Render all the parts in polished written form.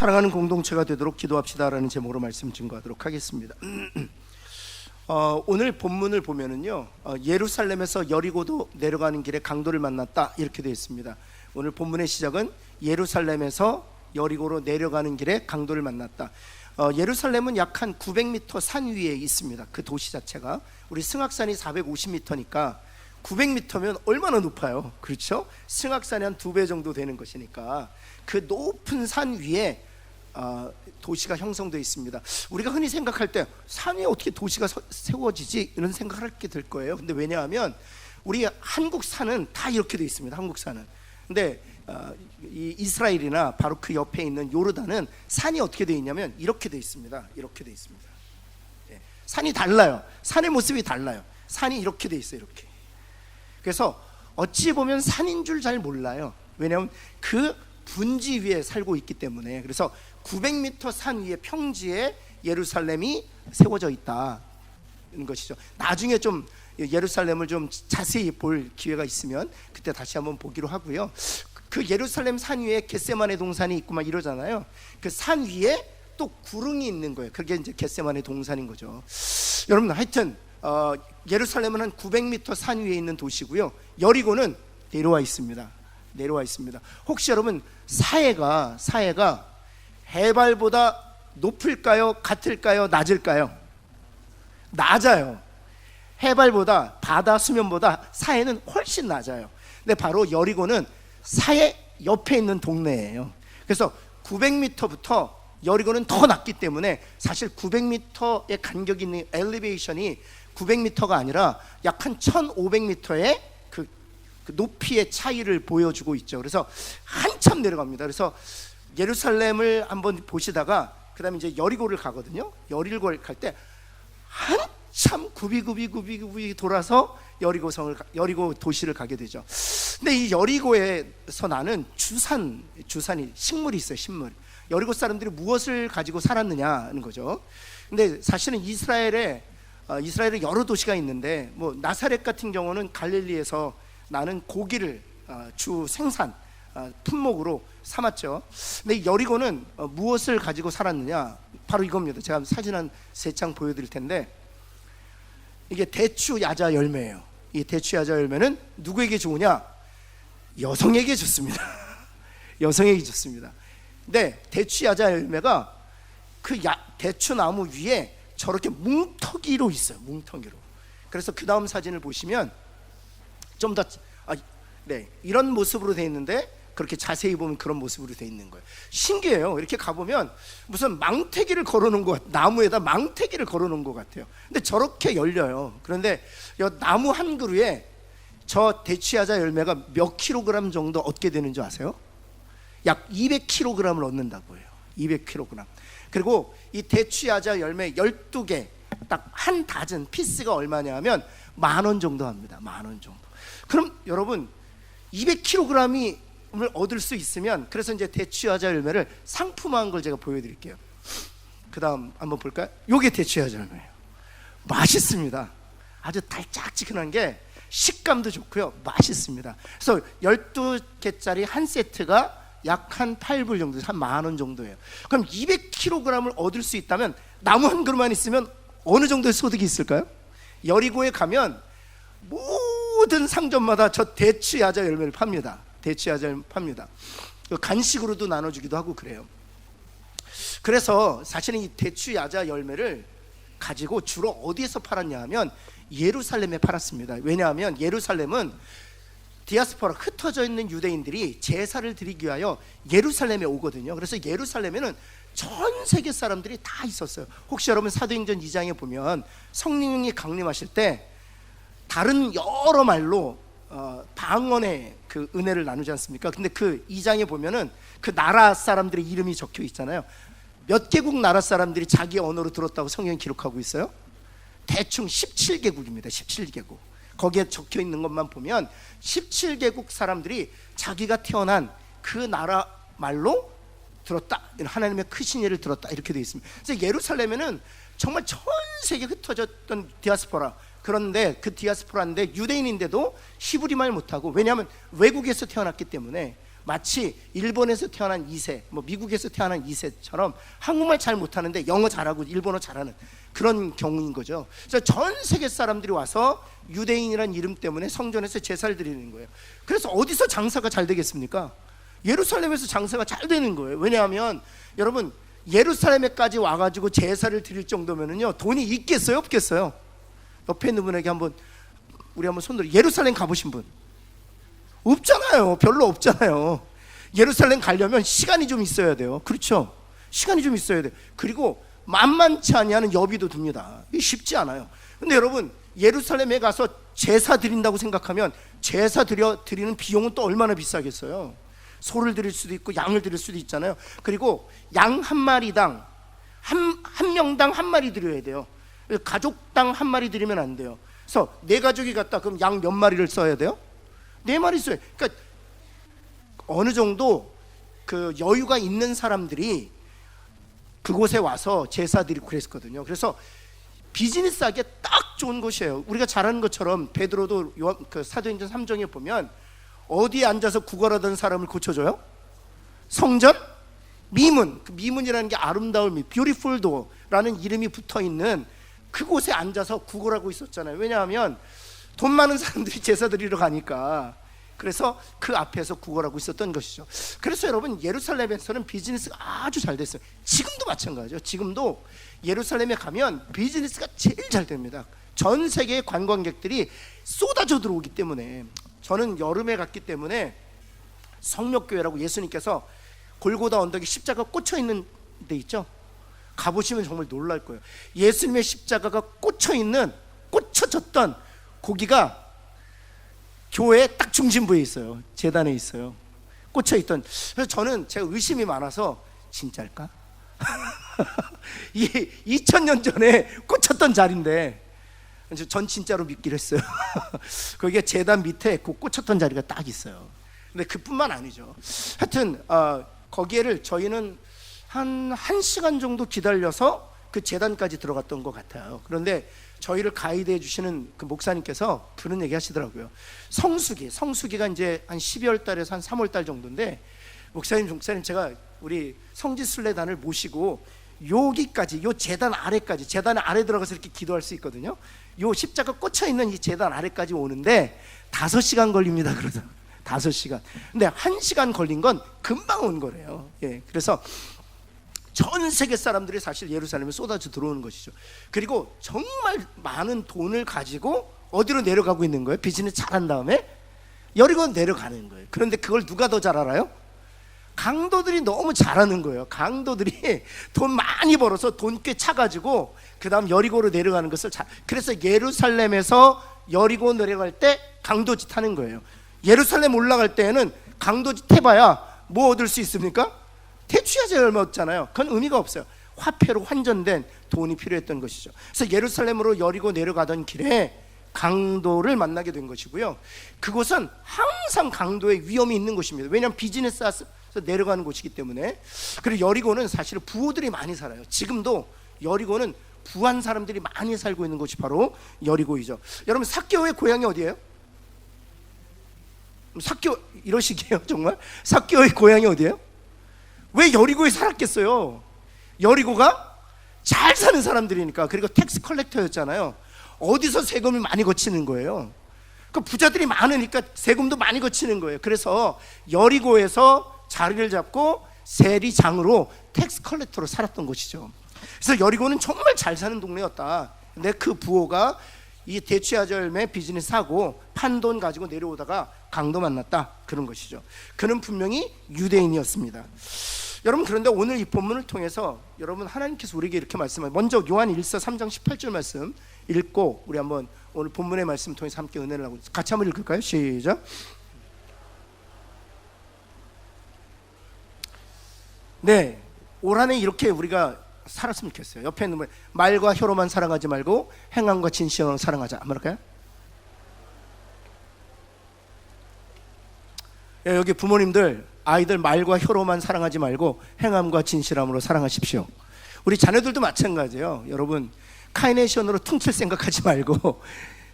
사랑하는 공동체가 되도록 기도합시다라는 제목으로 말씀 증거하도록 하겠습니다. 오늘 본문을 보면은요, 예루살렘에서 여리고도 내려가는 길에 강도를 만났다 이렇게 되어 있습니다. 오늘 본문의 시작은 예루살렘에서 여리고로 내려가는 길에 강도를 만났다. 예루살렘은 약 한 900m 산 위에 있습니다. 그 도시 자체가 우리 승악산이 450m니까 900m면 얼마나 높아요, 그렇죠? 승악산이 한 2배 정도 되는 것이니까 그 높은 산 위에 도시가 형성되어 있습니다. 우리가 흔히 생각할 때 산 위에 어떻게 도시가 세워지지 이런 생각을 하게 될 거예요. 근데 왜냐하면 우리 한국 산은 다 이렇게 되어 있습니다. 한국 산은. 근데 이 이스라엘이나 바로 그 옆에 있는 요르단은 산이 어떻게 되어 있냐면 이렇게 되어 있습니다. 이렇게 되어 있습니다. 예, 산이 달라요. 산의 모습이 달라요. 산이 이렇게 되어 있어요. 이렇게. 그래서 어찌 보면 산인 줄 잘 몰라요. 왜냐하면 그 분지 위에 살고 있기 때문에. 그래서 900m 산 위에 평지에 예루살렘이 세워져 있다는 것이죠. 나중에 좀 예루살렘을 좀 자세히 볼 기회가 있으면 그때 다시 한번 보기로 하고요. 그 예루살렘 산 위에 겟세마네 동산이 있고 막 이러잖아요. 그 산 위에 또 구릉이 있는 거예요. 그게 이제 겟세마네 동산인 거죠. 여러분, 하여튼 예루살렘은 한 900m 산 위에 있는 도시고요. 여리고는 내려와 있습니다. 내려와 있습니다. 혹시 여러분 사해가 해발보다 높을까요? 같을까요? 낮을까요? 낮아요. 해발보다, 바다 수면보다 사해는 훨씬 낮아요. 근데 바로 여리고는 사해 옆에 있는 동네예요. 그래서 900m부터 여리고는 더 낮기 때문에 사실 900m의 간격이 있는 엘리베이션이 900m가 아니라 약 한 1500m의 그 높이의 차이를 보여주고 있죠. 그래서 한참 내려갑니다. 그래서 예루살렘을 한번 보시다가 그 다음에 이제 여리고를 가거든요. 여리고를 갈 때 한참 굽이 돌아서 여리고 도시를 가게 되죠. 근데 이 여리고에서 나는 주산이 식물이 있어요. 식물. 여리고 사람들이 무엇을 가지고 살았느냐는 거죠. 근데 사실은 이스라엘에 여러 도시가 있는데 뭐 나사렛 같은 경우는 갈릴리에서 나는 고기를 주 생산 품목으로 삼았죠. 근데 이 여리고는 무엇을 가지고 살았느냐, 바로 이겁니다. 제가 사진 한 3장 보여드릴 텐데, 이게 대추 야자 열매예요. 이 대추 야자 열매는 누구에게 좋으냐? 여성에게 좋습니다. 여성에게 좋습니다. 근데 대추 야자 열매가 그 대추 나무 위에 저렇게 뭉텅이로 있어요. 뭉텅이로. 그래서 그 다음 사진을 보시면 좀 더 이런 모습으로 되어 있는데, 그렇게 자세히 보면 그런 모습으로 되어 있는 거예요. 신기해요. 이렇게 가보면 무슨 망태기를 걸어놓은 것 같아요. 나무에다 망태기를 걸어놓은 것 같아요. 근데 저렇게 열려요. 그런데 이 나무 한 그루에 저 대추야자 열매가 몇 킬로그램 정도 얻게 되는 줄 아세요? 약 200kg을 얻는다고 해요. 200kg. 그리고 이 대추야자 열매 12개 딱 한 다즌 피스가 얼마냐 하면 10,000원 정도 합니다. 10,000원 정도. 그럼 여러분 200kg을 얻을 수 있으면, 그래서 이제 대추야자 열매를 상품화한 걸 제가 보여드릴게요. 그 다음 한번 볼까요? 요게 대추야자 열매예요. 맛있습니다. 아주 달짝지근한 게 식감도 좋고요, 맛있습니다. 그래서 12개짜리 한 세트가 약 한 8불 정도, 한 10,000원 정도예요. 그럼 200kg을 얻을 수 있다면 나무 한 그루만 있으면 어느 정도의 소득이 있을까요? 여리고에 가면 모든 상점마다 저 대추야자 열매를 팝니다. 대추야자 열매 팝니다. 간식으로도 나눠주기도 하고 그래요. 그래서 사실은 이 대추야자 열매를 가지고 주로 어디에서 팔았냐 하면 예루살렘에 팔았습니다. 왜냐하면 예루살렘은 디아스포라, 흩어져 있는 유대인들이 제사를 드리기 위하여 예루살렘에 오거든요. 그래서 예루살렘에는 전 세계 사람들이 다 있었어요. 혹시 여러분 사도행전 2장에 보면 성령이 강림하실 때 다른 여러 말로 방언의 그 은혜를 나누지 않습니까? 근데 그 2장에 보면은 그 나라 사람들의 이름이 적혀 있잖아요. 몇 개국 나라 사람들이 자기 언어로 들었다고 성경이 기록하고 있어요? 대충 17개국입니다. 17개국. 거기에 적혀 있는 것만 보면 17개국 사람들이 자기가 태어난 그 나라 말로 들었다, 하나님의 크신 일을 들었다, 이렇게 되어 있습니다. 그래서 예루살렘에는 정말 전 세계 흩어졌던 디아스포라, 그런데 그 디아스포라인데 유대인인데도 히브리 말 못하고, 왜냐하면 외국에서 태어났기 때문에 마치 일본에서 태어난 2세, 뭐 미국에서 태어난 2세처럼 한국말 잘 못하는데 영어 잘하고 일본어 잘하는 그런 경우인 거죠. 그래서 전 세계 사람들이 와서 유대인이라는 이름 때문에 성전에서 제사를 드리는 거예요. 그래서 어디서 장사가 잘 되겠습니까? 예루살렘에서 장사가 잘 되는 거예요. 왜냐하면 여러분, 예루살렘에까지 와가지고 제사를 드릴 정도면은요, 돈이 있겠어요, 없겠어요? 옆에 있는 분에게 한번, 우리 한번 손들어. 예루살렘 가보신 분? 없잖아요. 별로 없잖아요. 예루살렘 가려면 시간이 좀 있어야 돼요. 그렇죠? 시간이 좀 있어야 돼요. 그리고 만만치 않냐는 여비도 듭니다. 이게 쉽지 않아요. 근데 여러분, 예루살렘에 가서 제사 드린다고 생각하면 제사 드리는 비용은 또 얼마나 비싸겠어요. 소를 드릴 수도 있고 양을 드릴 수도 있잖아요. 그리고 양 한 마리당 한 명당 한 마리 드려야 돼요. 가족당 한 마리 드리면 안 돼요. 그래서 네 가족이 갔다 그럼 양 몇 마리를 써야 돼요? 네 마리 써요. 그러니까 어느 정도 그 여유가 있는 사람들이 그곳에 와서 제사 드리고 그랬거든요. 그래서 비즈니스 하기에 딱 좋은 곳이에요. 우리가 잘 아는 것처럼 베드로도 그 사도행전 3장에 보면 어디에 앉아서 구걸하던 사람을 고쳐줘요? 성전 미문. 그 미문이라는 게 아름다울 미, beautiful door라는 이름이 붙어있는 그곳에 앉아서 구걸하고 있었잖아요. 왜냐하면 돈 많은 사람들이 제사 드리러 가니까. 그래서 그 앞에서 구걸하고 있었던 것이죠. 그래서 여러분, 예루살렘에서는 비즈니스가 아주 잘 됐어요. 지금도 마찬가지죠. 지금도 예루살렘에 가면 비즈니스가 제일 잘 됩니다. 전 세계의 관광객들이 쏟아져 들어오기 때문에. 저는 여름에 갔기 때문에 성묘교회라고 예수님께서 골고다 언덕에 십자가 꽂혀 있는 데 있죠. 가보시면 정말 놀랄 거예요. 예수님의 십자가가 꽂혀졌던 거기가 교회 딱 중심부에 있어요. 제단에 있어요. 꽂혀있던. 그래서 저는 제가 의심이 많아서 진짜일까? 2000년 전에 꽂혔던 자리인데 전 진짜로 믿기로 했어요. 거기에 제단 밑에 그 꽂혔던 자리가 딱 있어요. 근데 그뿐만 아니죠. 하여튼 거기에를 저희는 한 1시간 정도 기다려서 그 제단까지 들어갔던 것 같아요. 그런데 저희를 가이드해 주시는 그 목사님께서 그런 얘기 하시더라고요. 성수기가 이제 한 12월 달에서 한 3월 달 정도인데 목사님 제가 우리 성지순례단을 모시고 여기까지, 요 제단 아래까지, 제단 아래 들어가서 이렇게 기도할 수 있거든요. 요 십자가 꽂혀 있는 이 제단 아래까지 오는데 5시간 걸립니다. 그러죠. 5시간. 근데 1시간 걸린 건 금방 온 거래요. 예, 그래서 전 세계 사람들이 사실 예루살렘에 쏟아져 들어오는 것이죠. 그리고 정말 많은 돈을 가지고 어디로 내려가고 있는 거예요? 비즈니스 잘한 다음에 여리고 내려가는 거예요. 그런데 그걸 누가 더 잘 알아요? 강도들이 너무 잘하는 거예요. 강도들이 돈 많이 벌어서 돈 꽤 차가지고 그 다음 여리고로 내려가는 것을 그래서 예루살렘에서 여리고 내려갈 때 강도짓 하는 거예요. 예루살렘 올라갈 때에는 강도짓 해봐야 뭐 얻을 수 있습니까? 대추야제 얼마 없잖아요. 그건 의미가 없어요. 화폐로 환전된 돈이 필요했던 것이죠. 그래서 예루살렘으로 여리고 내려가던 길에 강도를 만나게 된 것이고요. 그곳은 항상 강도의 위험이 있는 곳입니다. 왜냐하면 비즈니스에서 내려가는 곳이기 때문에. 그리고 여리고는 사실 부호들이 많이 살아요. 지금도 여리고는 부한 사람들이 많이 살고 있는 곳이 바로 여리고이죠. 여러분, 삭개오의 고향이 어디예요? 삭개오 이러시게요 정말? 삭개오의 고향이 어디예요? 왜 여리고에 살았겠어요? 여리고가 잘 사는 사람들이니까. 그리고 텍스 컬렉터였잖아요. 어디서 세금을 많이 거치는 거예요? 그 부자들이 많으니까 세금도 많이 거치는 거예요. 그래서 여리고에서 자리를 잡고 세리장으로 텍스 컬렉터로 살았던 곳이죠. 그래서 여리고는 정말 잘 사는 동네였다. 근데 그 부호가 이 대추야절매 비즈니스 하고 판돈 가지고 내려오다가 강도 만났다, 그런 것이죠. 그는 분명히 유대인이었습니다. 여러분, 그런데 오늘 이 본문을 통해서 여러분, 하나님께서 우리에게 이렇게 말씀하세요. 먼저 요한 1서 3장 18절 말씀 읽고 우리 한번 오늘 본문의 말씀 통해서 함께 은혜를 하고 같이 한번 읽을까요? 시작. 네, 올 한해 이렇게 우리가 살았으면 좋겠어요. 옆에 있는 분, 말과 혀로만 사랑하지 말고 행함과 진실로 사랑하자. 한번 할까요? 여기 부모님들, 아이들 말과 혀로만 사랑하지 말고 행함과 진실함으로 사랑하십시오. 우리 자녀들도 마찬가지예요. 여러분, 카이네이션으로 퉁칠 생각하지 말고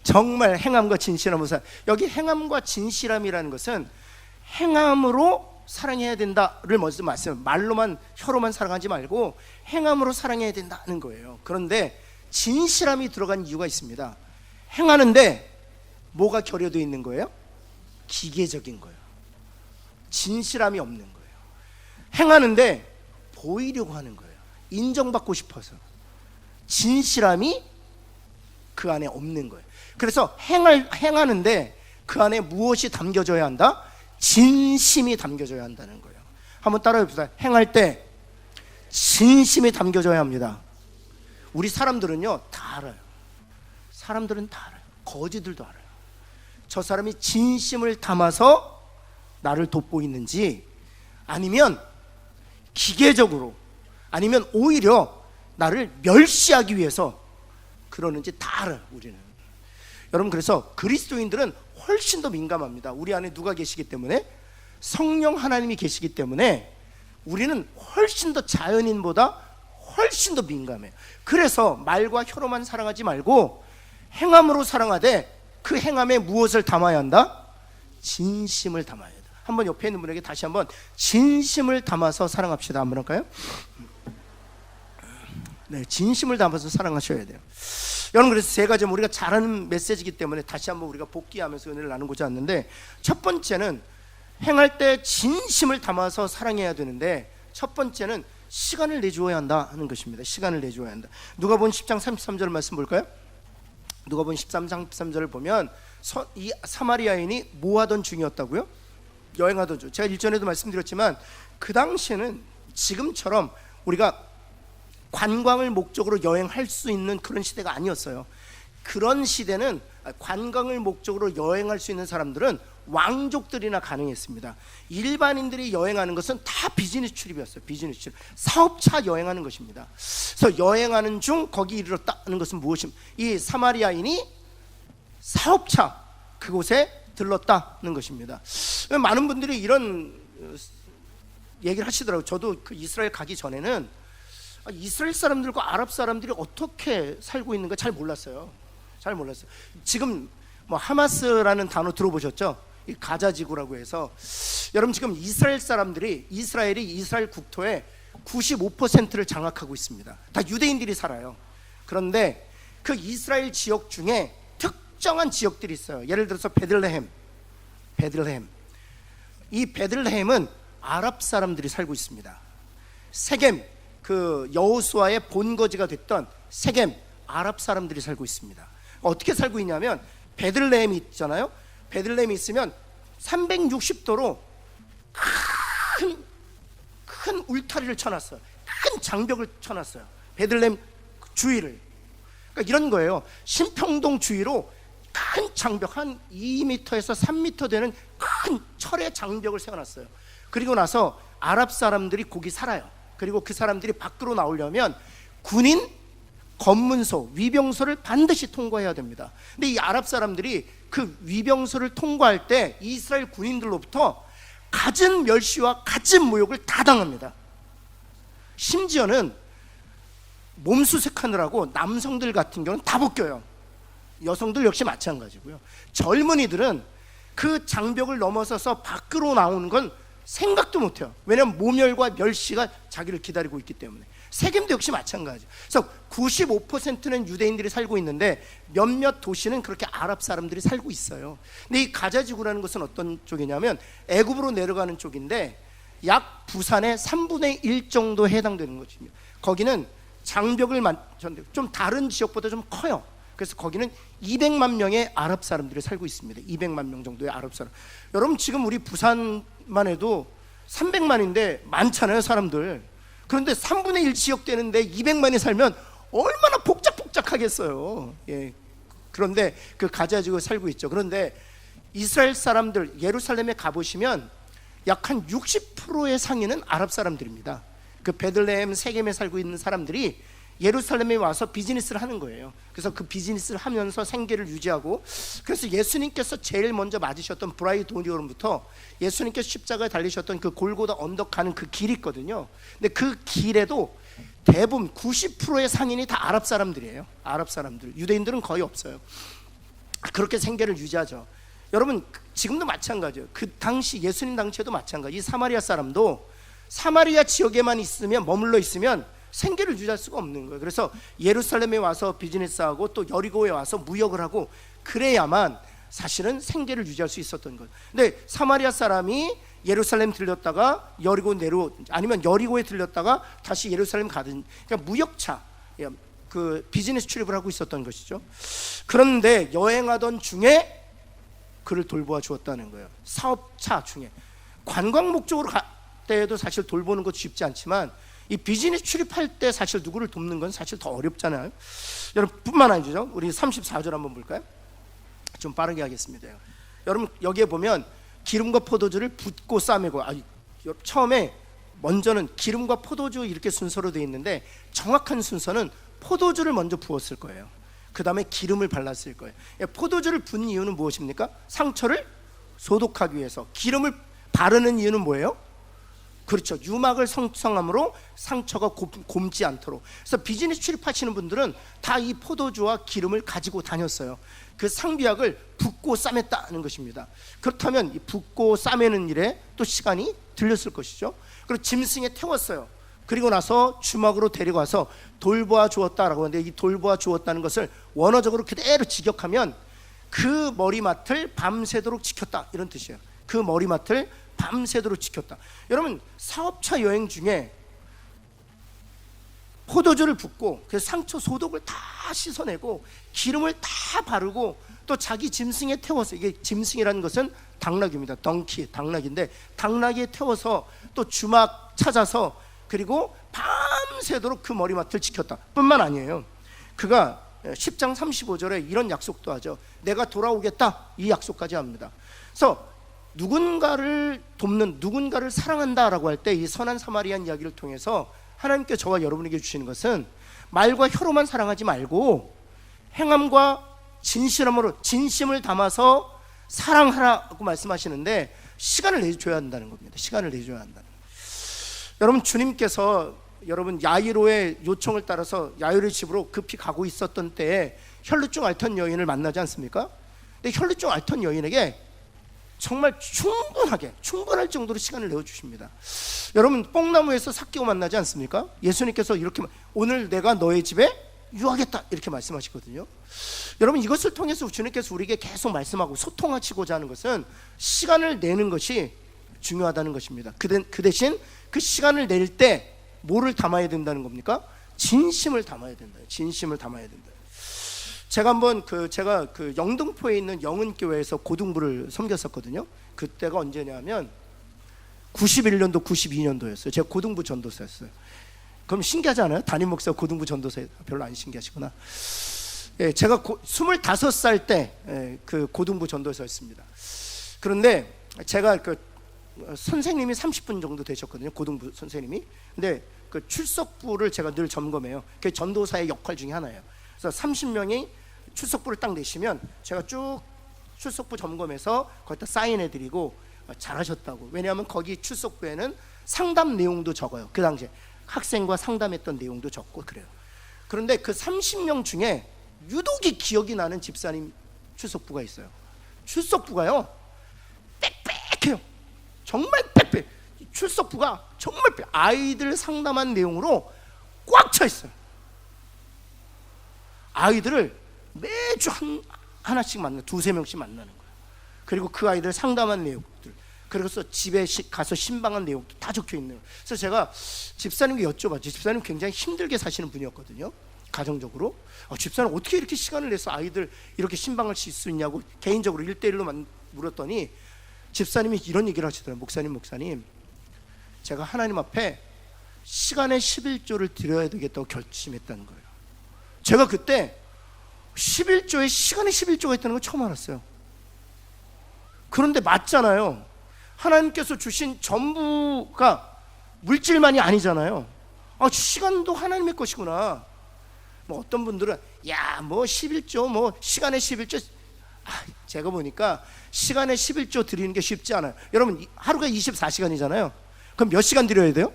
정말 행함과 진실함으로 여기 행함과 진실함이라는 것은 행함으로 사랑해야 된다를 먼저 말씀. 말로만 혀로만 사랑하지 말고 행함으로 사랑해야 된다는 거예요. 그런데 진실함이 들어간 이유가 있습니다. 행하는데 뭐가 결여되어 있는 거예요? 기계적인 거예요. 진실함이 없는 거예요. 행하는데 보이려고 하는 거예요. 인정받고 싶어서. 진실함이 그 안에 없는 거예요. 그래서 행하는데 그 안에 무엇이 담겨져야 한다? 진심이 담겨져야 한다는 거예요. 한번 따라해 봅시다. 행할 때 진심이 담겨져야 합니다. 우리 사람들은요 다 알아요. 사람들은 다 알아요. 거지들도 알아요. 저 사람이 진심을 담아서 나를 돋보이는지, 아니면 기계적으로, 아니면 오히려 나를 멸시하기 위해서 그러는지 다 알아요. 우리는. 여러분, 그래서 그리스도인들은 훨씬 더 민감합니다. 우리 안에 누가 계시기 때문에? 성령 하나님이 계시기 때문에 우리는 훨씬 더 자연인보다 훨씬 더 민감해요. 그래서 말과 혀로만 사랑하지 말고 행함으로 사랑하되 그 행함에 무엇을 담아야 한다? 진심을 담아야 한다. 한번 옆에 있는 분에게 다시 한번 진심을 담아서 사랑합시다. 한번 할까요? 네, 진심을 담아서 사랑하셔야 돼요. 여러분, 그래서 세 가지 우리가 잘하는 메시지이기 때문에 다시 한번 우리가 복귀하면서 은혜를 나누고자 하는데, 첫 번째는 행할 때 진심을 담아서 사랑해야 되는데, 첫 번째는 시간을 내주어야 한다 하는 것입니다. 시간을 내주어야 한다. 누가복음 10장 33절 말씀 볼까요? 누가복음 13장 33절을 보면 이 사마리아인이 뭐 하던 중이었다고요? 여행하던 중. 제가 일전에도 말씀드렸지만 그 당시에는 지금처럼 우리가 관광을 목적으로 여행할 수 있는 그런 시대가 아니었어요. 그런 시대는 관광을 목적으로 여행할 수 있는 사람들은 왕족들이나 가능했습니다. 일반인들이 여행하는 것은 다 비즈니스 출입이었어요. 비즈니스 출입, 사업차 여행하는 것입니다. 그래서 여행하는 중 거기 이르렀다는 것은 무엇입니까? 이 사마리아인이 사업차 그곳에 들렀다는 것입니다. 많은 분들이 이런 얘기를 하시더라고요. 저도 그 이스라엘 가기 전에는 이스라엘 사람들과 아랍 사람들이 어떻게 살고 있는가 잘 몰랐어요. 잘 몰랐어요. 지금 뭐 하마스라는 단어 들어보셨죠? 이 가자 지구라고 해서, 여러분 지금 이스라엘 사람들이, 이스라엘이 이스라엘 국토의 95%를 장악하고 있습니다. 다 유대인들이 살아요. 그런데 그 이스라엘 지역 중에 특정한 지역들이 있어요. 예를 들어서 베들레헴. 이 베들레헴은 아랍 사람들이 살고 있습니다. 세겜, 그 여호수아의 본거지가 됐던 세겜, 아랍 사람들이 살고 있습니다. 어떻게 살고 있냐면, 베들레헴이 있잖아요. 베들레헴이 있으면 360도로 큰 울타리를 쳐놨어요. 큰 장벽을 쳐놨어요. 베들레헴 주위를. 그러니까 이런 거예요. 신평동 주위로 큰 장벽, 한 2m에서 3m 되는 큰 철의 장벽을 세워놨어요. 그리고 나서 아랍 사람들이 거기 살아요. 그리고 그 사람들이 밖으로 나오려면 군인 검문소, 위병소를 반드시 통과해야 됩니다. 근데 이 아랍 사람들이 그 위병소를 통과할 때 이스라엘 군인들로부터 갖은 멸시와 갖은 모욕을 다 당합니다. 심지어는 몸수색하느라고 남성들 같은 경우는 다 벗겨요. 여성들 역시 마찬가지고요. 젊은이들은 그 장벽을 넘어서서 밖으로 나오는 건 생각도 못해요. 왜냐하면 모멸과 멸시가 자기를 기다리고 있기 때문에. 세겜도 역시 마찬가지. 그래서 95%는 유대인들이 살고 있는데 몇몇 도시는 그렇게 아랍 사람들이 살고 있어요. 근데 이 가자지구라는 것은 어떤 쪽이냐면 애굽으로 내려가는 쪽인데 약 부산의 3분의 1 정도에 해당되는 것입니다. 거기는 장벽을 좀 다른 지역보다 좀 커요. 그래서 거기는 200만 명의 아랍 사람들이 살고 있습니다. 200만 명 정도의 아랍 사람. 여러분 지금 우리 부산만 해도 300만인데 많잖아요, 사람들. 그런데 3분의 1 지역 되는데 200만이 살면 얼마나 복작복작하겠어요. 예. 그런데 그 가자지구에 살고 있죠. 그런데 이스라엘 사람들 예루살렘에 가보시면 약 한 60%의 상위는 아랍 사람들입니다. 그 베들레헴, 세겜에 살고 있는 사람들이 예루살렘에 와서 비즈니스를 하는 거예요. 그래서 그 비즈니스를 하면서 생계를 유지하고, 그래서 예수님께서 제일 먼저 맞으셨던 브라이드 오리온부터 예수님께서 십자가에 달리셨던 그 골고다 언덕 가는 그 길이 있거든요. 근데 그 길에도 대부분 90%의 상인이 다 아랍 사람들이에요. 아랍 사람들. 유대인들은 거의 없어요. 그렇게 생계를 유지하죠. 여러분 지금도 마찬가지예요. 그 당시 예수님 당시에도 마찬가지. 이 사마리아 사람도 사마리아 지역에만 있으면, 머물러 있으면 생계를 유지할 수가 없는 거예요. 그래서 예루살렘에 와서 비즈니스하고 또 여리고에 와서 무역을 하고 그래야만 사실은 생계를 유지할 수 있었던 거예요. 근데 사마리아 사람이 예루살렘 들렸다가 여리고 아니면 여리고에 들렸다가 다시 예루살렘 가든, 그러니까 무역차, 그 비즈니스 출입을 하고 있었던 것이죠. 그런데 여행하던 중에 그를 돌보아 주었다는 거예요. 사업차 중에. 관광 목적으로 갈 때에도 사실 돌보는 것도 쉽지 않지만 이 비즈니스 출입할 때 사실 누구를 돕는 건 사실 더 어렵잖아요. 여러분 뿐만 아니죠. 우리 34절 한번 볼까요? 좀 빠르게 하겠습니다. 여러분 여기에 보면 기름과 포도주를 붓고 싸매고, 처음에 먼저는 기름과 포도주 이렇게 순서로 되어 있는데 정확한 순서는 포도주를 먼저 부었을 거예요. 그 다음에 기름을 발랐을 거예요. 포도주를 붓는 이유는 무엇입니까? 상처를 소독하기 위해서. 기름을 바르는 이유는 뭐예요? 그렇죠. 유막을 성성함으로 상처가 곪지 않도록. 그래서 비즈니스 출입하시는 분들은 다 이 포도주와 기름을 가지고 다녔어요. 그 상비약을 붓고 싸맸다는 것입니다. 그렇다면 이 붓고 싸매는 일에 또 시간이 들렸을 것이죠. 그리고 짐승에 태웠어요. 그리고 나서 주먹으로 데려가서 돌보아 주었다라고 하는데, 이 돌보아 주었다는 것을 원어적으로 그대로 직역하면 그 머리맡을 밤새도록 지켰다, 이런 뜻이에요. 그 머리맡을 밤새도록 지켰다. 여러분 사업차 여행 중에 포도주를 붓고 그 상처 소독을 다 씻어내고 기름을 다 바르고 또 자기 짐승에 태워서, 이게 짐승이라는 것은 당나귀입니다. 덩키, 당나귀인데 당나귀에 태워서 또 주막 찾아서 그리고 밤새도록 그 머리맡을 지켰다 뿐만 아니에요. 그가 10장 35절에 이런 약속도 하죠. 내가 돌아오겠다, 이 약속까지 합니다. 그래서 누군가를 돕는, 누군가를 사랑한다라고 할 때 이 선한 사마리안 이야기를 통해서 하나님께 저와 여러분에게 주시는 것은 말과 혀로만 사랑하지 말고 행함과 진실함으로, 진심을 담아서 사랑하라고 말씀하시는데 시간을 내줘야 한다는 겁니다. 시간을 내줘야 한다는 거예요. 여러분 주님께서 여러분 야이로의 요청을 따라서 야이로의 집으로 급히 가고 있었던 때에 혈루증 앓던 여인을 만나지 않습니까? 근데 혈루증 앓던 여인에게 정말 충분할 정도로 시간을 내어주십니다. 여러분 뽕나무에서 삭개오 만나지 않습니까? 예수님께서 이렇게 오늘 내가 너의 집에 유하겠다 이렇게 말씀하시거든요. 여러분 이것을 통해서 주님께서 우리에게 계속 말씀하고 소통하시고자 하는 것은 시간을 내는 것이 중요하다는 것입니다. 그 대신 그 시간을 낼 때 뭐를 담아야 된다는 겁니까? 진심을 담아야 된다. 진심을 담아야 된다. 제가 한번 제가 영등포에 있는 영은교회에서 고등부를 섬겼었거든요. 그때가 언제냐면 91년도 92년도였어요. 제가 고등부 전도사였어요. 그럼 신기하지 않아요? 담임 목사 고등부 전도사 별로 안 신기하시구나. 예, 제가 25살 때 그 고등부 전도사였습니다. 그런데 제가 선생님이 30분 정도 되셨거든요. 고등부 선생님이. 근데 그 출석부를 제가 늘 점검해요. 그게 전도사의 역할 중에 하나예요. 그래서 30명이 출석부를 딱 내시면 제가 쭉 출석부 점검해서 거기다 사인해드리고 잘하셨다고. 왜냐하면 거기 출석부에는 상담 내용도 적어요. 그 당시에 학생과 상담했던 내용도 적고 그래요. 그런데 그 30명 중에 유독이 기억이 나는 집사님 출석부가 있어요. 출석부가요 빽빽해요. 정말 빽빽. 출석부가 정말 아이들 상담한 내용으로 꽉 차 있어요. 아이들을 매주 하나씩 만나, 두세 명씩 만나는 거예요. 그리고 그 아이들 상담한 내용들, 그래서 집에 가서 신방한 내용도 다 적혀 있는 거예요. 그래서 제가 집사님께 여쭤봤죠. 집사님 굉장히 힘들게 사시는 분이었거든요. 가정적으로. 집사님 어떻게 이렇게 시간을 내서 아이들 이렇게 신방을 칠 수 있냐고 개인적으로 1대1로 물었더니 집사님이 이런 얘기를 하시더라고요. 목사님 제가 하나님 앞에 시간의 11조를 드려야 되겠다고 결심했다는 거예요. 제가 그때 11조에 시간의 11조가 있다는 걸 처음 알았어요. 그런데 맞잖아요. 하나님께서 주신 전부가 물질만이 아니잖아요. 시간도 하나님의 것이구나. 어떤 분들은 11조 시간의 11조. 제가 보니까 시간의 11조 드리는 게 쉽지 않아요. 여러분 하루가 24시간이잖아요. 그럼 몇 시간 드려야 돼요?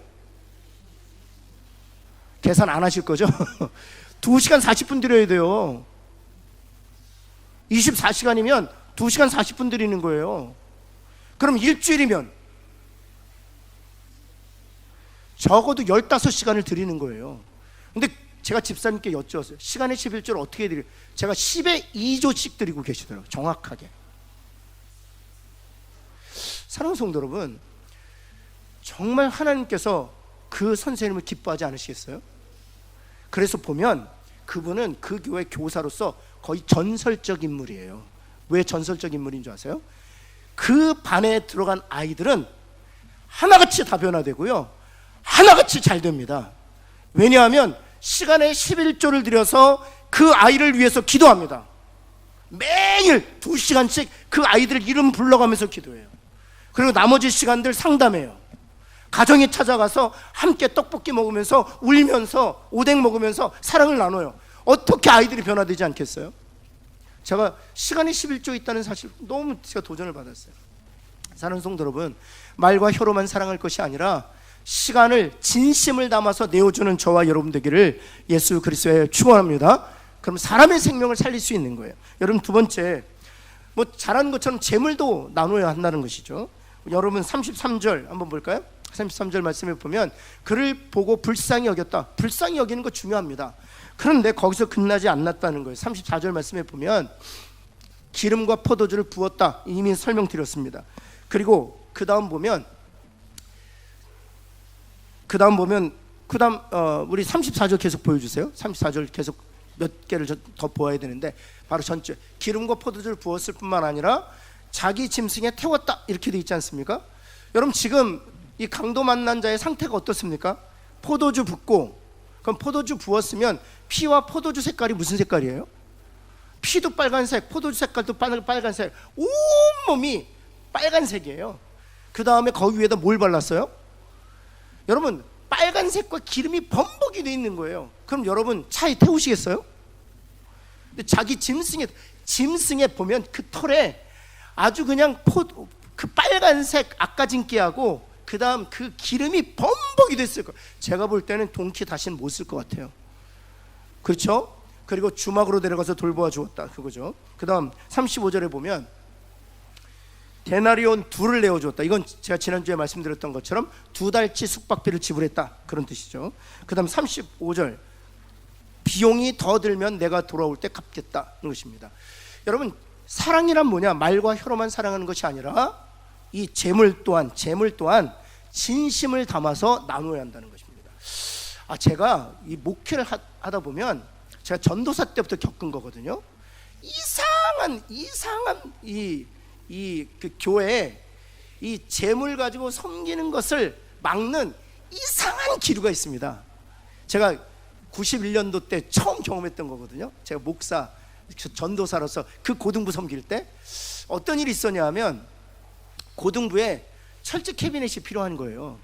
계산 안 하실 거죠? 2시간 40분 드려야 돼요. 24시간이면 2시간 40분 드리는 거예요. 그럼 일주일이면 적어도 15시간을 드리는 거예요. 근데 제가 집사님께 여쭈었어요. 시간의 11조를 어떻게 드려요? 제가 10의 2조씩 드리고 계시더라고요. 정확하게. 사랑하는 성도 여러분, 정말 하나님께서 그 선생님을 기뻐하지 않으시겠어요? 그래서 보면 그분은 그 교회 교사로서 거의 전설적 인물이에요. 왜 전설적 인물인 줄 아세요? 그 반에 들어간 아이들은 하나같이 다 변화되고요, 하나같이 잘 됩니다. 왜냐하면 시간의 11조를 들여서 그 아이를 위해서 기도합니다. 매일 2시간씩 그 아이들 이름 불러가면서 기도해요. 그리고 나머지 시간들 상담해요. 가정에 찾아가서 함께 떡볶이 먹으면서 울면서 오뎅 먹으면서 사랑을 나눠요. 어떻게 아이들이 변화되지 않겠어요? 제가 시간이 11조 있다는 사실 너무 제가 도전을 받았어요. 사랑하는 성도 여러분, 말과 혀로만 사랑할 것이 아니라 시간을 진심을 담아서 내어주는 저와 여러분 되기를 예수 그리스도에 축원합니다. 그럼 사람의 생명을 살릴 수 있는 거예요. 여러분, 두 번째, 뭐 잘하는 것처럼 재물도 나눠야 한다는 것이죠. 여러분 33절 한번 볼까요? 33절 말씀에 보면 그를 보고 불쌍히 여겼다. 불쌍히 여기는 거 중요합니다. 그런데 거기서 끝나지 않았다는 거예요. 34절 말씀에 보면 기름과 포도주를 부었다. 이미 설명드렸습니다. 그리고 그 다음 보면 우리 34절 계속 보여주세요. 34절 계속 몇 개를 더 보아야 되는데, 바로 전체 기름과 포도주를 부었을 뿐만 아니라 자기 짐승에 태웠다 이렇게 돼 있지 않습니까? 여러분, 지금 이 강도 만난 자의 상태가 어떻습니까? 포도주 붓고, 그럼 포도주 부었으면 피와 포도주 색깔이 무슨 색깔이에요? 피도 빨간색, 포도주 색깔도 빨간색, 온몸이 빨간색이에요. 그 다음에 거기 위에다 뭘 발랐어요? 여러분, 빨간색과 기름이 범벅이 돼 있는 거예요. 그럼 여러분 차에 태우시겠어요? 근데 자기 짐승에 보면 그 털에 아주 그냥 그 빨간색 아까진기하고 그 다음 그 기름이 범벅이 됐을 거예요. 제가 볼 때는 동키 다시는 못 쓸 것 같아요. 그렇죠? 그리고 주막으로 데려가서 돌보아 주었다, 그거죠. 그 다음 35절에 보면 데나리온 2를 내어주었다. 이건 제가 지난주에 말씀드렸던 것처럼 2달치 숙박비를 지불했다, 그런 뜻이죠. 그 다음 35절 비용이 더 들면 내가 돌아올 때 갚겠다는 것입니다. 여러분, 사랑이란 뭐냐? 말과 혀로만 사랑하는 것이 아니라 이 재물 또한 진심을 담아서 나눠야 한다는 것입니다. 제가 이 목회를 하다 보면 제가 전도사 때부터 겪은 거거든요. 이상한 그 교회에 이 재물 가지고 섬기는 것을 막는 이상한 기류가 있습니다. 제가 91년도 때 처음 경험했던 거거든요. 제가 목사, 전도사로서 그 고등부 섬길 때 어떤 일이 있었냐 하면, 고등부에 철제 캐비넷이 필요한 거예요.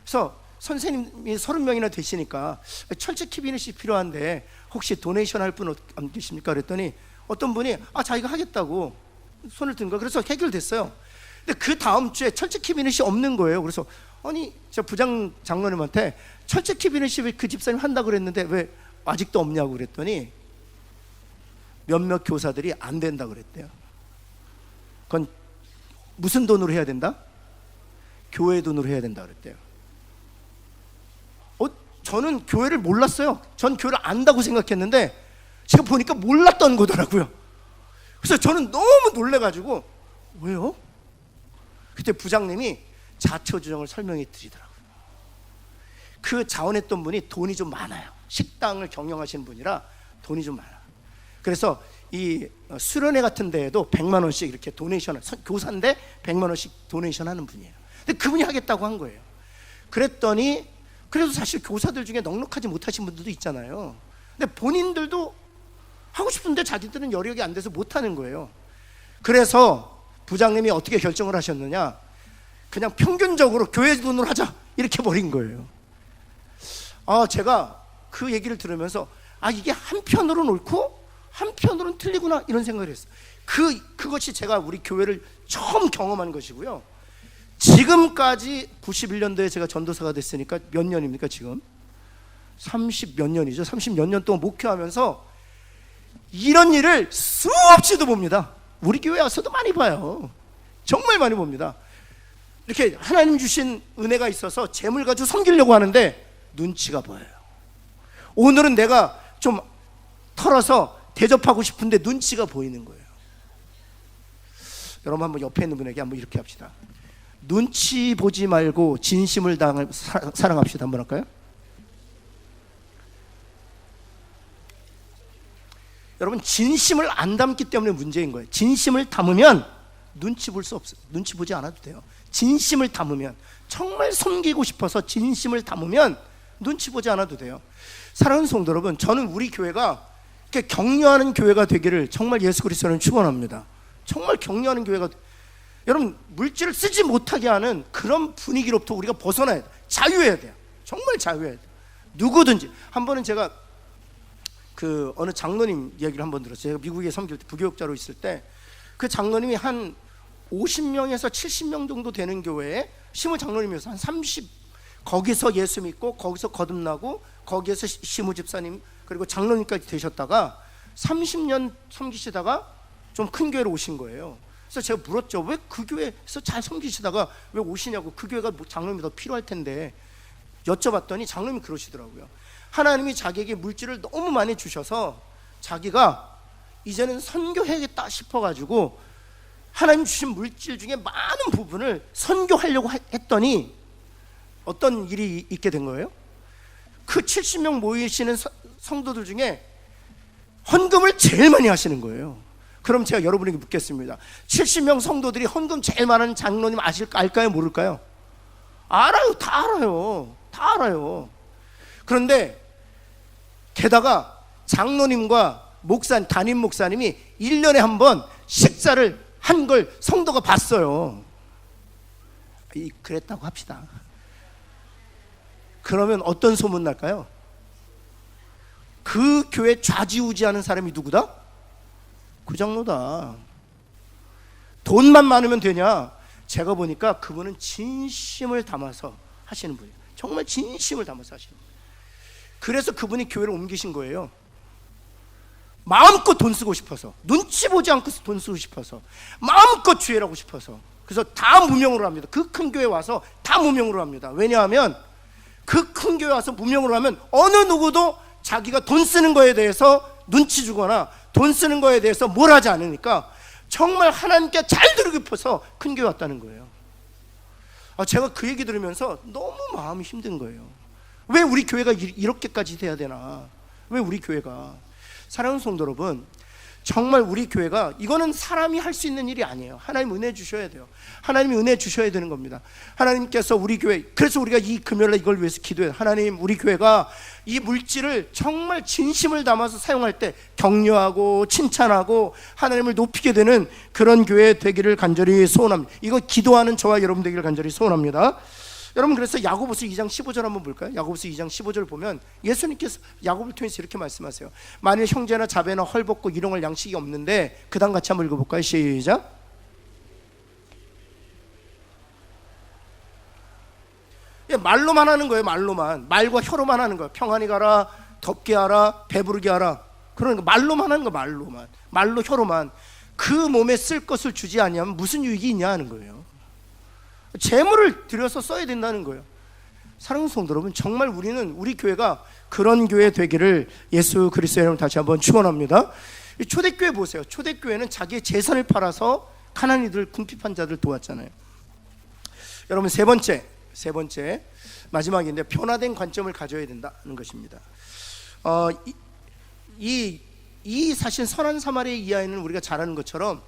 그래서 선생님이 30명이나 되시니까 철제 캐비넷이 필요한데 혹시 도네이션 할 분 안 계십니까? 그랬더니 어떤 분이 자기가 하겠다고 손을 든 거예요. 그래서 해결됐어요. 근데 그 다음 주에 철제 캐비넷이 없는 거예요. 그래서 저 부장 장로님한테 철제 캐비넷이 왜 그 집사님 한다고 그랬는데 왜 아직도 없냐고 그랬더니 몇몇 교사들이 안 된다고 그랬대요. 그건 무슨 돈으로 해야 된다? 교회 돈으로 해야 된다 그랬대요. 저는 교회를 몰랐어요. 전 교회를 안다고 생각했는데 제가 보니까 몰랐던 거더라고요. 그래서 저는 너무 놀래가지고, 왜요? 그때 부장님이 자초지종을 설명해 드리더라고요. 그 자원했던 분이 돈이 좀 많아요. 식당을 경영하시는 분이라 돈이 좀 많아요. 그래서 이 수련회 같은 데에도 100만 원씩 이렇게 도네이션을, 교사인데 100만 원씩 도네이션 하는 분이에요. 근데 그분이 하겠다고 한 거예요. 그랬더니, 그래도 사실 교사들 중에 넉넉하지 못하신 분들도 있잖아요. 근데 본인들도 하고 싶은데 자기들은 여력이 안 돼서 못 하는 거예요. 그래서 부장님이 어떻게 결정을 하셨느냐, 그냥 평균적으로 교회 돈으로 하자 이렇게 버린 거예요. 제가 그 얘기를 들으면서 이게 한편으로는 옳고 한편으로는 틀리구나 이런 생각을 했어요. 그것이 제가 우리 교회를 처음 경험한 것이고요. 지금까지 91년도에 제가 전도사가 됐으니까 몇 년입니까? 지금 30몇 년이죠. 30몇 년 동안 목회하면서 이런 일을 수없이도 봅니다. 우리 교회 와서도 많이 봐요. 정말 많이 봅니다. 이렇게 하나님 주신 은혜가 있어서 재물 가지고 섬기려고 하는데 눈치가 보여요. 오늘은 내가 좀 털어서 대접하고 싶은데 눈치가 보이는 거예요. 여러분 한번 옆에 있는 분에게 한번 이렇게 합시다. 눈치 보지 말고 진심을 사랑합시다. 한번 할까요? 여러분, 진심을 안 담기 때문에 문제인 거예요. 진심을 담으면 눈치 볼 수 없어요. 눈치 보지 않아도 돼요. 진심을 담으면, 정말 섬기고 싶어서 진심을 담으면 눈치 보지 않아도 돼요. 사랑하는 성도 여러분, 저는 우리 교회가 이렇게 격려하는 교회가 되기를 정말 예수 그리스도는 축원합니다. 정말 격려하는 교회가, 여러분, 물질을 쓰지 못하게 하는 그런 분위기로부터 우리가 벗어나야 돼요. 자유해야 돼요. 정말 자유해야 돼요. 누구든지. 한 번은 제가 그 어느 장로님 이야기를 한번 들었어요. 제가 미국에 섬길 때, 부교육자로 있을 때 그 장로님이 한 50명에서 70명 정도 되는 교회에 시무 장로님이어서 한 30, 거기서 예수 믿고 거기서 거듭나고 거기에서 시무 집사님 그리고 장로님까지 되셨다가 30년 섬기시다가 좀 큰 교회로 오신 거예요. 그래서 제가 물었죠. 왜 그 교회에서 잘 섬기시다가 왜 오시냐고. 그 교회가 장로님이 더 필요할 텐데 여쭤봤더니 장로님이 그러시더라고요. 하나님이 자기에게 물질을 너무 많이 주셔서 자기가 이제는 선교해야겠다 싶어가지고 하나님 주신 물질 중에 많은 부분을 선교하려고 했더니 어떤 일이 있게 된 거예요? 그 70명 모이시는 성도들 중에 헌금을 제일 많이 하시는 거예요. 그럼 제가 여러분에게 묻겠습니다. 70명 성도들이 헌금 제일 많은 장로님 알까요? 모를까요? 알아요. 다 알아요. 다 알아요. 그런데 게다가 장로님과 담임 목사님이 1년에 한 번 식사를 한 걸 성도가 봤어요. 그랬다고 합시다. 그러면 어떤 소문 날까요? 그 교회 좌지우지하는 사람이 누구다? 그 장로다. 돈만 많으면 되냐? 제가 보니까 그분은 진심을 담아서 하시는 분이에요. 정말 진심을 담아서 하시는 분이에요. 그래서 그분이 교회를 옮기신 거예요. 마음껏 돈 쓰고 싶어서, 눈치 보지 않고 돈 쓰고 싶어서, 마음껏 주일하고 싶어서. 그래서 다 무명으로 합니다. 그 큰 교회 와서 다 무명으로 합니다. 왜냐하면 그 큰 교회 와서 무명으로 하면 어느 누구도 자기가 돈 쓰는 거에 대해서 눈치 주거나 돈 쓰는 거에 대해서 뭘 하지 않으니까 정말 하나님께 잘 드리고 싶어서 큰 교회 왔다는 거예요. 제가 그 얘기 들으면서 너무 마음이 힘든 거예요. 왜 우리 교회가 이렇게까지 돼야 되나? 왜 우리 교회가? 사랑하는 성도 여러분, 정말 우리 교회가, 이거는 사람이 할 수 있는 일이 아니에요. 하나님 은혜 주셔야 돼요. 하나님이 은혜 주셔야 되는 겁니다. 하나님께서 우리 교회, 그래서 우리가 이 금요일날 이걸 위해서 기도해요. 하나님, 우리 교회가 이 물질을 정말 진심을 담아서 사용할 때 격려하고 칭찬하고 하나님을 높이게 되는 그런 교회 되기를 간절히 소원합니다. 이거 기도하는 저와 여러분 되기를 간절히 소원합니다. 여러분, 그래서 야고보서 2장 15절 한번 볼까요? 야고보서 2장 15절 보면 예수님께서 야고보를 통해서 이렇게 말씀하세요. 만일 형제나 자매나 헐벗고 일용할 양식이 없는데, 그 다음 같이 한번 읽어볼까요? 시작. 말로만 하는 거예요. 말과 혀로만 하는 거예요. 평안히 가라, 덥게 하라, 배부르게 하라. 그러니까 말로만 하는 거예요. 말로 혀로만. 그 몸에 쓸 것을 주지 아니하면 무슨 유익이 있냐 하는 거예요. 재물을 들여서 써야 된다는 거예요. 사랑하는 성도 여러분, 정말 우리 교회가 그런 교회 되기를 예수 그리스도의 이름으로 다시 한번 축원합니다. 초대교회 보세요. 초대교회는 자기의 재산을 팔아서 가난이들, 궁핍한 자들 도왔잖아요. 여러분, 세 번째 마지막인데, 변화된 관점을 가져야 된다는 것입니다. 이 사실 선한 사마리아의 이야기는 우리가 잘 아는 것처럼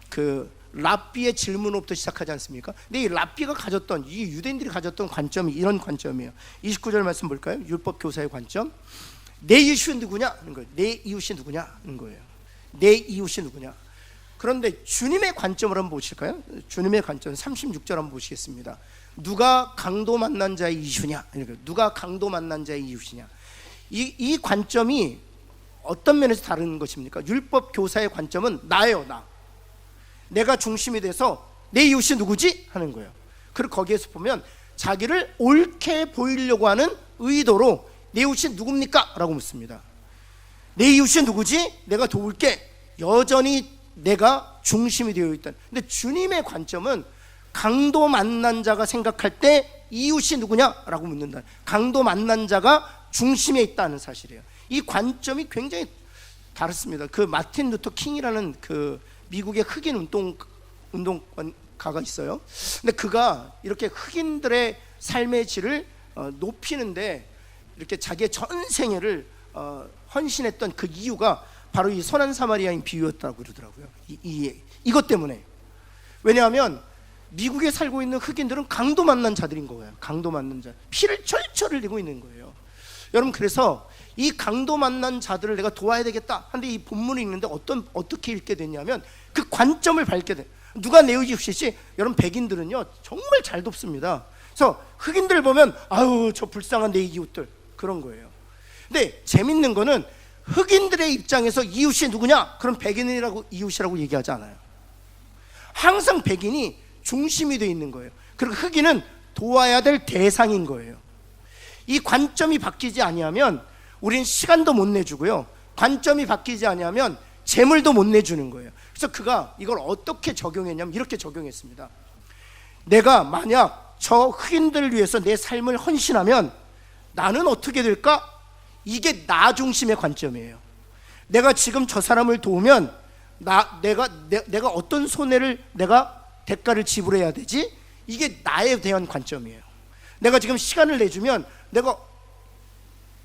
그 랍비의 질문으로부터 시작하지 않습니까? 근데 이 랍비가 가졌던, 이 유대인들이 가졌던 관점이 이런 관점이에요. 29절 말씀 볼까요? 율법 교사의 관점. 내 이웃이 누구냐? 하는 거예요. 내 이웃이 누구냐? 하는 거예요. 내 이웃이 누구냐? 그런데 주님의 관점을 한번 보실까요? 주님의 관점 36절 한번 보시겠습니다. 누가 강도 만난 자의 이웃이냐? 누가 강도 만난 자의 이웃이냐? 이 관점이 어떤 면에서 다른 것입니까? 율법 교사의 관점은 나예요. 내가 중심이 돼서 내 이웃이 누구지? 하는 거예요. 그리고 거기에서 보면 자기를 옳게 보이려고 하는 의도로 내 이웃이 누굽니까? 라고 묻습니다. 내 이웃이 누구지? 내가 도울게. 여전히 내가 중심이 되어 있다. 근데 주님의 관점은 강도 만난 자가 생각할 때 이웃이 누구냐라고 묻는다. 강도 만난 자가 중심에 있다는 사실이에요. 이 관점이 굉장히 다릅니다. 그 마틴 루터 킹이라는 그 미국의 흑인 운동가가 있어요. 근데 그가 이렇게 흑인들의 삶의 질을 높이는데 이렇게 자기의 전생애를 헌신했던 그 이유가 바로 이 선한 사마리아인 비유였다고 그러더라고요. 이것 때문에. 왜냐하면 미국에 살고 있는 흑인들은 강도 만난 자들인 거예요. 강도 만난 자, 피를 철철 흘리고 있는 거예요. 여러분, 그래서 이 강도 만난 자들을 내가 도와야 되겠다 하는데 이 본문을 읽는데 어떻게 읽게 됐냐면 그 관점을 밟게 돼. 누가 내어주시지? 여러분, 백인들은요 정말 잘 돕습니다. 그래서 흑인들 보면 아유 저 불쌍한 내 이웃들, 그런 거예요. 근데 재밌는 거는 흑인들의 입장에서 이웃이 누구냐? 그럼 백인이라고 이웃이라고 얘기하지 않아요. 항상 백인이 중심이 되어 있는 거예요. 그리고 흑인은 도와야 될 대상인 거예요. 이 관점이 바뀌지 아니하면 우리는 시간도 못 내주고요, 관점이 바뀌지 아니하면 재물도 못 내주는 거예요. 그래서 그가 이걸 어떻게 적용했냐면 이렇게 적용했습니다. 내가 만약 저 흑인들을 위해서 내 삶을 헌신하면 나는 어떻게 될까? 이게 나 중심의 관점이에요. 내가 지금 저 사람을 도우면 내가 어떤 손해를, 내가 대가를 지불해야 되지? 이게 나에 대한 관점이에요. 내가 지금 시간을 내주면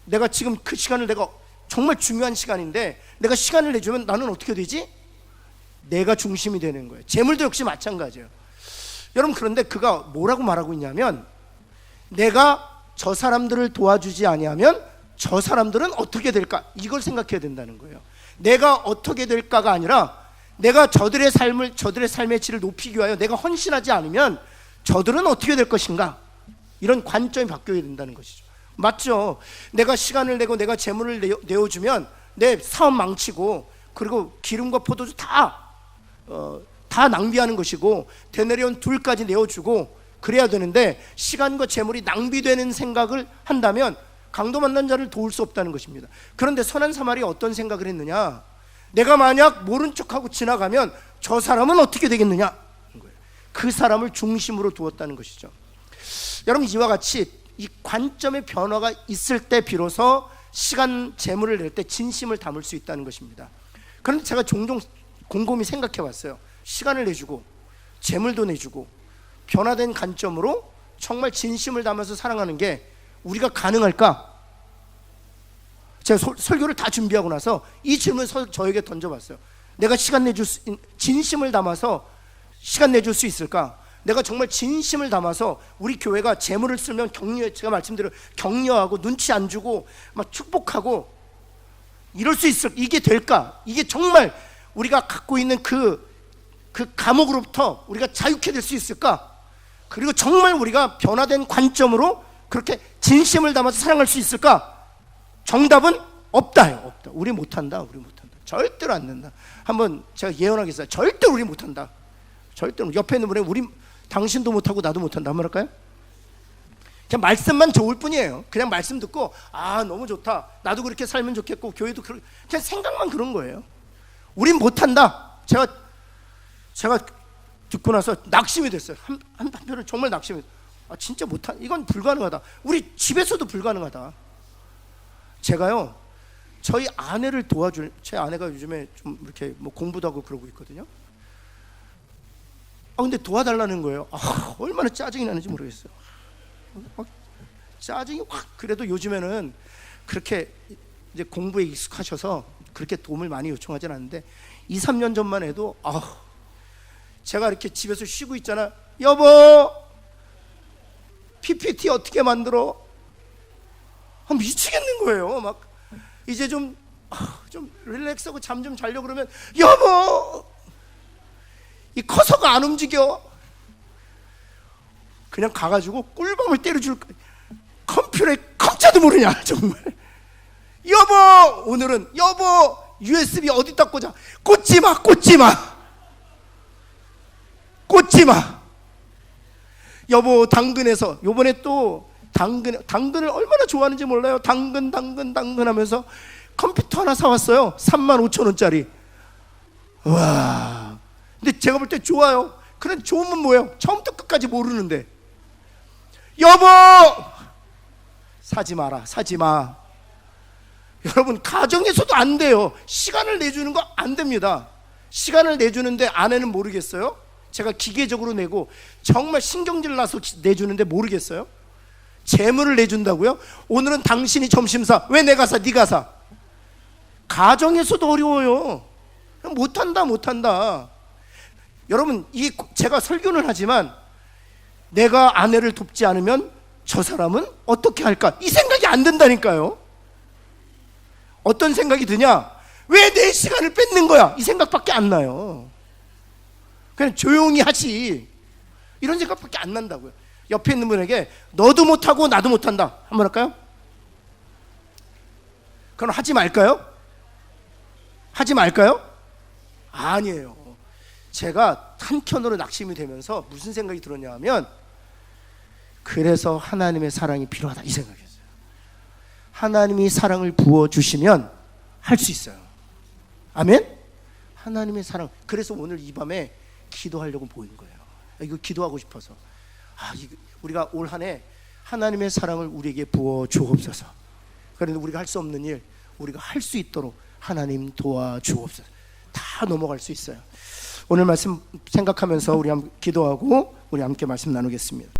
내가 지금 그 시간을, 내가 정말 중요한 시간인데 내가 시간을 내주면 나는 어떻게 되지? 내가 중심이 되는 거예요. 재물도 역시 마찬가지예요. 여러분, 그런데 그가 뭐라고 말하고 있냐면 내가 저 사람들을 도와주지 아니하면 저 사람들은 어떻게 될까? 이걸 생각해야 된다는 거예요. 내가 어떻게 될까가 아니라 내가 저들의 삶의 질을 높이기 위하여 내가 헌신하지 않으면 저들은 어떻게 될 것인가? 이런 관점이 바뀌어야 된다는 것이죠. 맞죠? 내가 시간을 내고 내가 재물을 내어주면 내 사업 망치고, 그리고 기름과 포도주 다 낭비하는 것이고, 되내려온 둘까지 내어주고 그래야 되는데 시간과 재물이 낭비되는 생각을 한다면 강도 만난 자를 도울 수 없다는 것입니다. 그런데 선한 사마리아 어떤 생각을 했느냐? 내가 만약 모른 척하고 지나가면 저 사람은 어떻게 되겠느냐? 그 사람을 중심으로 두었다는 것이죠. 여러분, 이와 같이 이 관점의 변화가 있을 때 비로소 시간, 재물을 낼 때 진심을 담을 수 있다는 것입니다. 그런데 제가 종종 곰곰이 생각해 봤어요. 시간을 내주고 재물도 내주고 변화된 관점으로 정말 진심을 담아서 사랑하는 게 우리가 가능할까? 제가 설교를 다 준비하고 나서 이 질문을 저에게 던져봤어요. 내가 진심을 담아서 시간 내줄 수 있을까? 내가 정말 진심을 담아서 우리 교회가 재물을 쓰면 제가 말씀드린 격려하고 눈치 안 주고 막 축복하고 이럴 수 있을까? 이게 될까? 이게 정말 우리가 갖고 있는 그 감옥으로부터 우리가 자유케 될 수 있을까? 그리고 정말 우리가 변화된 관점으로 그렇게 진심을 담아서 사랑할 수 있을까? 정답은 없다요. 없다. 우리 못한다. 절대로 안 된다. 한번 제가 예언하겠어요. 절대로 우리 못한다. 절대로. 옆에 있는 분이 당신도 못하고 나도 못한다. 한번 할까요? 그냥 말씀만 좋을 뿐이에요. 그냥 말씀 듣고 너무 좋다, 나도 그렇게 살면 좋겠고 교회도 그냥 생각만 그런 거예요. 우린 못한다. 제가 듣고 나서 낙심이 됐어요. 한편은 정말 낙심이 됐어요. 진짜 이건 불가능하다. 우리 집에서도 불가능하다. 제가요, 저희 아내를 제 아내가 요즘에 좀 이렇게 공부도 하고 그러고 있거든요. 근데 도와달라는 거예요. 얼마나 짜증이 나는지 모르겠어요. 짜증이 확. 그래도 요즘에는 그렇게 이제 공부에 익숙하셔서 그렇게 도움을 많이 요청하진 않는데 2, 3년 전만 해도 제가 이렇게 집에서 쉬고 있잖아. 여보, PPT 어떻게 만들어? 미치겠는 거예요. 막 이제 좀 릴렉스하고 잠 좀 자려고 그러면 여보, 이 커서가 안 움직여. 그냥 가가지고 꿀밤을 때려줄 거야. 컴퓨터에 컴자도 모르냐 정말. 여보, 오늘은 여보 USB 어디다 꽂아? 꽂지마. 여보, 당근에서 요번에 또 당근을 얼마나 좋아하는지 몰라요. 당근 하면서 컴퓨터 하나 사왔어요. 35,000원짜리. 와. 근데 제가 볼 때 좋아요. 그런 좋으면 뭐예요? 처음부터 끝까지 모르는데. 여보! 사지 마라. 사지 마. 여러분, 가정에서도 안 돼요. 시간을 내주는 거 안 됩니다. 시간을 내주는데 아내는 모르겠어요? 제가 기계적으로 내고 정말 신경질 나서 내주는데 모르겠어요? 재물을 내준다고요? 오늘은 당신이 점심 사. 왜 내가 사? 네가 사. 가정에서도 어려워요. 못한다. 여러분, 제가 설교는 하지만 내가 아내를 돕지 않으면 저 사람은 어떻게 할까? 이 생각이 안 든다니까요. 어떤 생각이 드냐? 왜 내 시간을 뺏는 거야? 이 생각밖에 안 나요. 그냥 조용히 하지. 이런 생각밖에 안 난다고요. 옆에 있는 분에게 너도 못하고 나도 못한다 한번 할까요? 그럼 하지 말까요? 하지 말까요? 아니에요. 제가 한켠으로 낙심이 되면서 무슨 생각이 들었냐 하면, 그래서 하나님의 사랑이 필요하다 이 생각이었어요. 하나님이 사랑을 부어주시면 할 수 있어요. 아멘? 하나님의 사랑. 그래서 오늘 이 밤에 기도하려고 모인 거예요. 이거 기도하고 싶어서. 우리가 올 한 해 하나님의 사랑을 우리에게 부어 주옵소서. 그런데 우리가 할 수 없는 일 우리가 할 수 있도록 하나님 도와주옵소서. 다 넘어갈 수 있어요. 오늘 말씀 생각하면서 우리 함께 기도하고 우리 함께 말씀 나누겠습니다.